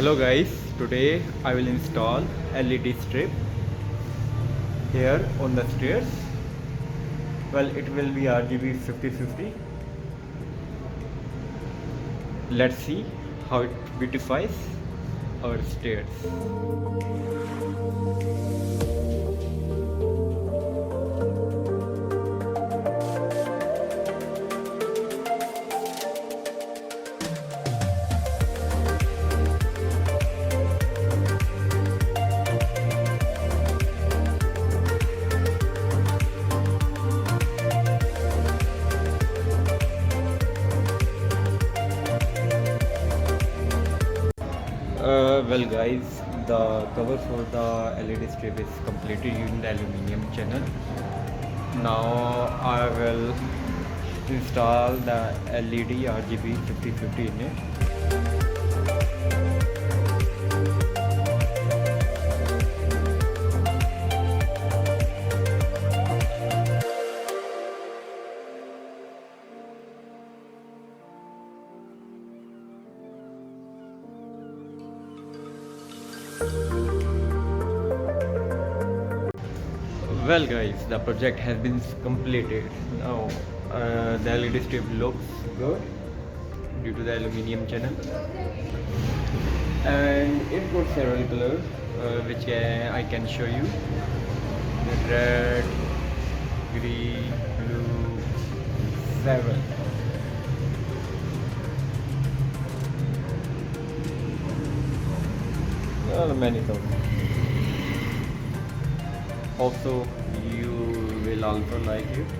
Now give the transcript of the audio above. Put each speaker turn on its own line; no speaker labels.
Hello guys, today I will install LED strip here on the stairs. Well, it will be RGB 50/50. Let's see how it beautifies our stairs. Well guys, the cover for the LED strip is completed using the aluminum channel. Now I will install the LED RGB 50/50 in it. Well guys, the project has been completed. Now the LED strip looks good due to the aluminum channel, and it got several colors which I can show you: the red, green, blue, 7. Many colors. Also, you will also like it.